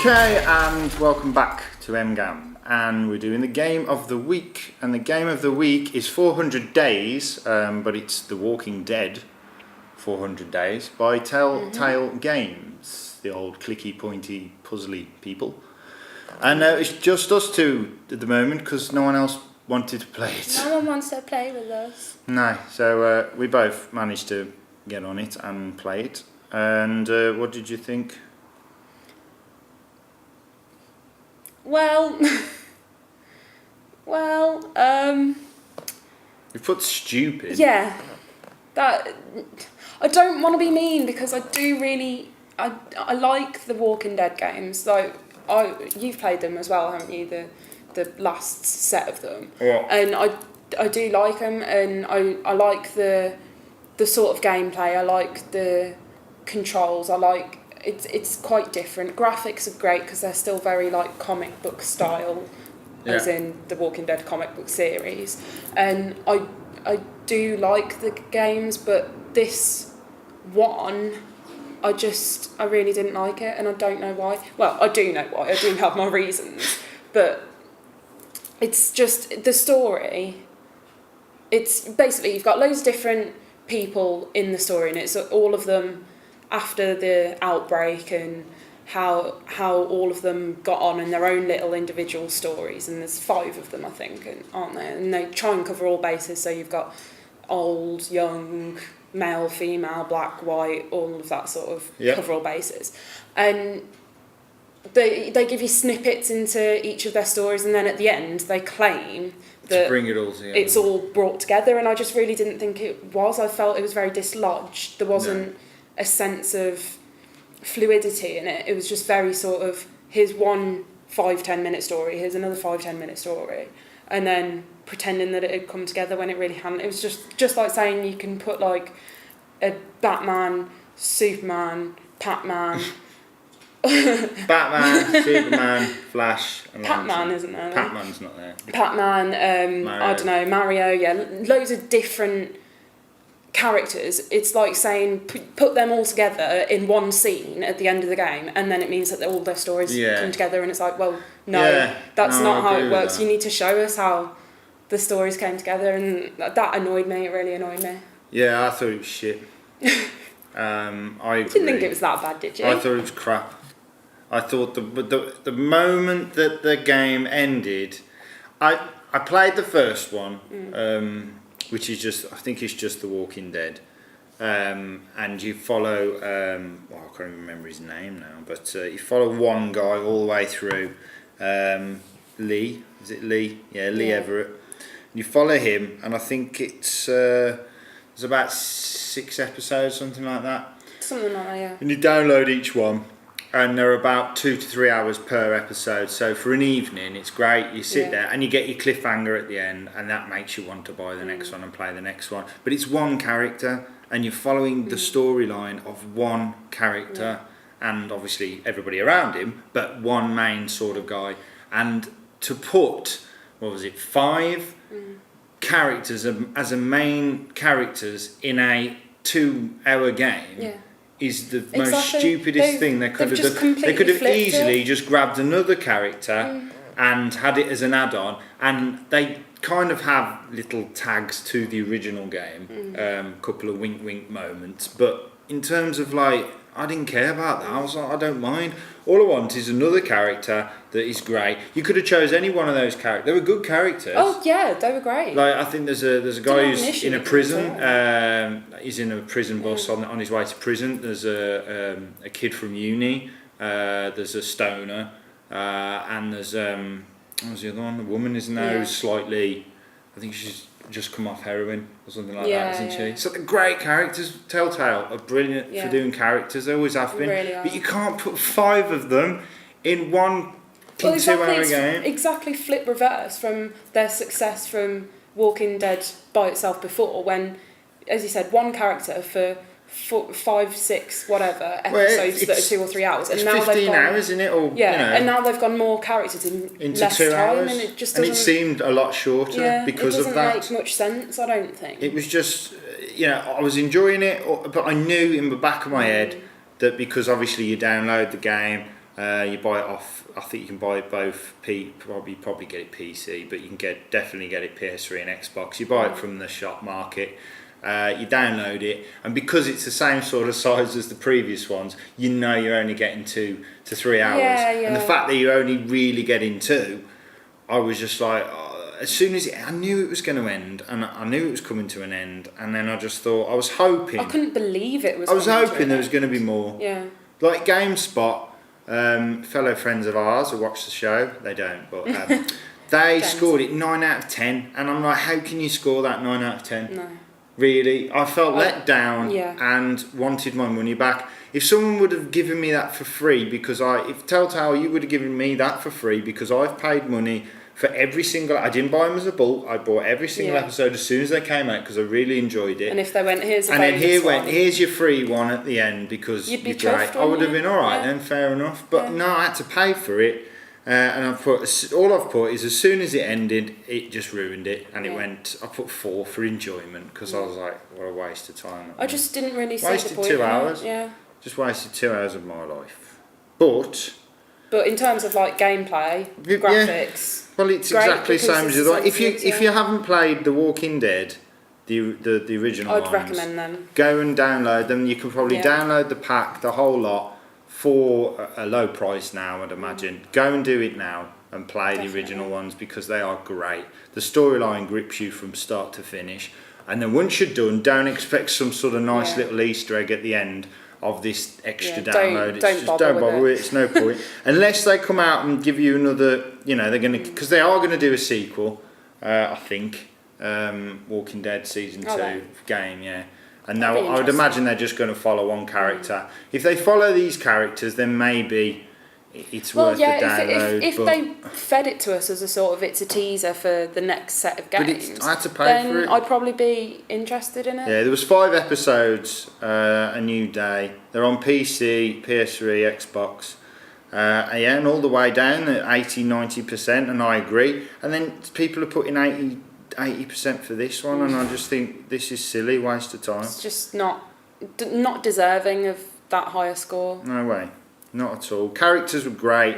Okay, and welcome back to MGAM, and we're doing the game of the week, and the game of the week is 400 Days, but it's The Walking Dead 400 Days by Telltale Games, the old clicky, pointy, puzzly people. And it's just us two at the moment because no one else wanted to play it. No one wants to play with us. No, so we both managed to get on it and play it. And what did you think? Well, You put stupid. yeah, that I don't want to be mean because I do really, I like the Walking Dead games. Like you've played them as well, haven't you? The last set of them. Yeah. And I do like them, and I like the sort of gameplay. I like the controls. I like. It's quite different. Graphics are great because they're still very like comic book style, as in the Walking Dead comic book series. And I do like the games, but this one, I really didn't like it, and I don't know why. Well, I do know why. I do have my reasons, but it's just the story. It's basically you've got loads of different people in the story, and it's all of them after the outbreak and how all of them got on in their own little individual stories, and there's 5 of them I think, aren't there? And they try and cover all bases, so you've got old, young, male, female, black, white, all of that sort of cover all bases. And they give you snippets into each of their stories, and then at the end they claim that to bring it all together. It's all brought together, and I just really didn't think it was. I felt it was very dislodged. There wasn't a sense of fluidity in it. It was just very sort of, here's one 5-10 minute story, here's another 5-10 minute story, and then pretending that it had come together when it really hadn't. It was just like saying you can put like a Batman, Superman, Pac-Man, Batman, Superman, Flash, and Pac-Man isn't there? Pac-Man's not there. Pac-Man, I don't know, Mario, loads of different characters. It's like saying put them all together in one scene at the end of the game, and then it means that all their stories come together, and it's like, well, that's not how it works. You need to show us how the stories came together, and that annoyed me. It really annoyed me. Yeah, I thought it was shit. I agree. Didn't think it was that bad, did you? I thought it was crap. I thought the moment that the game ended, I played the first one, which is I think it's just The Walking Dead, and you follow, I can't even remember his name now, but you follow one guy all the way through, Lee, is it Lee? Yeah, Lee Everett. And you follow him, and I think it's there's about 6 episodes, something like that. Something like that, yeah. And you download each one, and they're about 2 to 3 hours per episode. So for an evening, it's great. You sit there and you get your cliffhanger at the end, and that makes you want to buy the next one and play the next one. But it's one character, and you're following the storyline of one character, and obviously everybody around him, but one main sort of guy. And to put, 5 characters as a main characters in a 2-hour game is the most stupidest thing they could have done. They could have easily just grabbed another character and had it as an add-on, and they kind of have little tags to the original game, couple of wink moments, but in terms of like, I didn't care about that. I was like, I don't mind. All I want is another character that is great. You could have chose any one of those characters. They were good characters. Oh yeah, they were great. Like, I think there's a guy who's in a prison. He's in a prison bus on his way to prison. There's a kid from uni. There's a stoner, and there's what was the other one? The woman, isn't there? Who's slightly, I think she's just come off heroin or something like that, isn't she? So the great characters. Telltale are brilliant for doing characters. They always have been. Really but you can't put 5 of them in one 2-hour game. Exactly flip reverse from their success from Walking Dead by itself before, when, as you said, one character for 5, 6, whatever episodes that are 2 or 3 hours, and now 15 hours, isn't it? Or and now they've gone more characters into less 2 time, hours, and it just doesn't. And it seemed a lot shorter because of that. It doesn't make much sense, I don't think. It was just, I was enjoying it, but I knew in the back of my head that because obviously you download the game, You buy it off. I think you can buy it both. Probably get it PC, but you can definitely get it PS3 and Xbox. You buy it from the shop market. You download it, and because it's the same sort of size as the previous ones, you know you're only getting 2 to 3 hours. And the fact that you're only really getting 2, I was just like, as soon as I knew it was going to end, and I knew it was coming to an end, and then I just thought, I was hoping. I couldn't believe it was. I was hoping there was going to be more. Yeah. Like GameSpot, fellow friends of ours who watch the show, they don't, but they scored it 9 out of 10, and I'm like, how can you score that 9 out of 10? No. Really, I felt let down and wanted my money back. If someone would have given me that for free, if Telltale, you would have given me that for free because I've paid money for every single. I didn't buy them as a bulk. I bought every single episode as soon as they came out because I really enjoyed it. And if they went, here's here's your free one at the end because you'd be you're great. I would have been all right then, fair enough. But no, I had to pay for it. And all I've put is as soon as it ended, it just ruined it, and it went. I put 4 for enjoyment because I was like, what a waste of time. I just didn't really see the wasted point. 2 hours. Yeah. Just wasted 2 hours of my life. But in terms of like gameplay, graphics. Well, it's exactly the same as if you haven't played The Walking Dead, the original ones, I'd recommend them. Go and download them. You can probably download the pack, the whole lot. For a low price now, I'd imagine. Go and do it now and play the original ones because they are great. The storyline grips you from start to finish. And then once you're done, don't expect some sort of nice little Easter egg at the end of this extra download. Don't bother with it. It's no point. Unless they come out and give you another, they're going to, because they are going to do a sequel, I think. Walking Dead Season 2 game, And now I would imagine they're just going to follow one character. If they follow these characters, then maybe it's worth the download. If they fed it to us as a sort of it's a teaser for the next set of games, I had to pay for it. I'd probably be interested in it. Yeah, there was 5 episodes, A New Day. They're on PC, PS3, Xbox. And all the way down at 80-90%, and I agree. And then people are putting 80% for this one, and I just think this is silly, waste of time. It's just not deserving of that higher score. No way, not at all. Characters were great,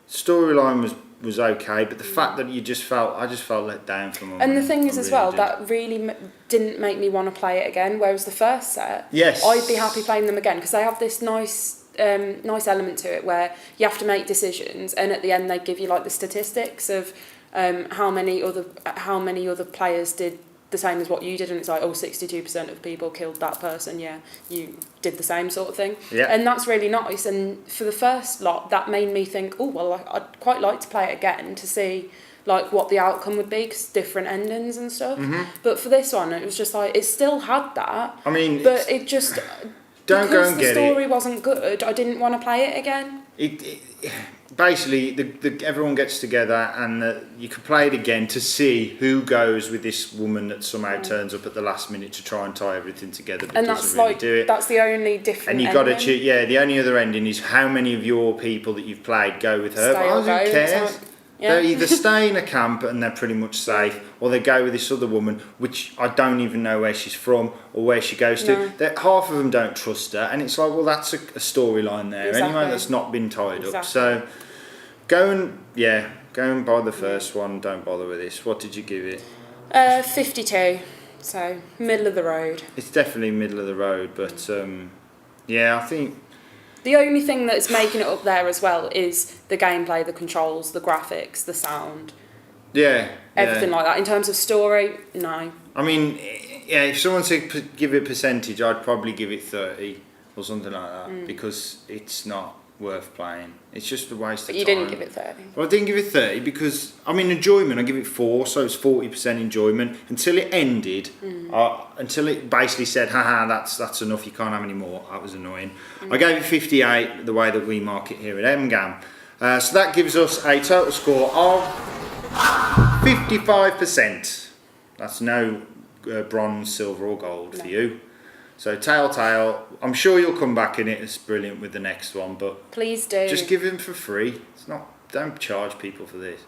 storyline was okay, but the fact that I just felt let down from them. And the thing is, that really didn't make me want to play it again. Whereas the first set, yes, I'd be happy playing them again because they have this nice element to it where you have to make decisions, and at the end they give you like the statistics of. How many other players did the same as what you did, and it's like 62% of people killed that person. Yeah, you did the same sort of thing. Yeah. And that's really nice. And for the first lot, that made me think, oh well, I'd quite like to play it again to see like what the outcome would be, because different endings and stuff. Mm-hmm. But for this one, it was just like it still had that. I mean, but it just don't go and get it. Because the story wasn't good, I didn't want to play it again. Basically, everyone gets together and you can play it again to see who goes with this woman that somehow turns up at the last minute to try and tie everything together, but and doesn't really do it. That's the only different. And you got to choose. Yeah, the only other ending is how many of your people that you've played go with her. But who cares? They're either stay in a camp and they're pretty much safe, or they go with this other woman, which I don't even know where she's from or where she goes to. Half of them don't trust her, and it's like, well, that's a storyline there anyway that's not been tied up. So go and buy the first one. Don't bother with this. What did you give it? 52. So middle of the road. It's definitely middle of the road, but I think. The only thing that's making it up there as well is the gameplay, the controls, the graphics, the sound. Yeah. Everything like that. In terms of story, no. I mean, if someone said give it a percentage, I'd probably give it 30 or something like that because it's not worth playing. It's just a waste of time. But you didn't give it 30. Well, I didn't give it 30 because, enjoyment, I give it 4, so it's 40% enjoyment. Until it ended, until it basically said, haha, that's enough, you can't have any more. That was annoying. I gave it 58, the way that we mark it here at MGAM. So that gives us a total score of 55%. That's no bronze, silver or gold for you. So Telltale, I'm sure you'll come back in it as brilliant with the next one, but please do. Just give them for free. Don't charge people for this.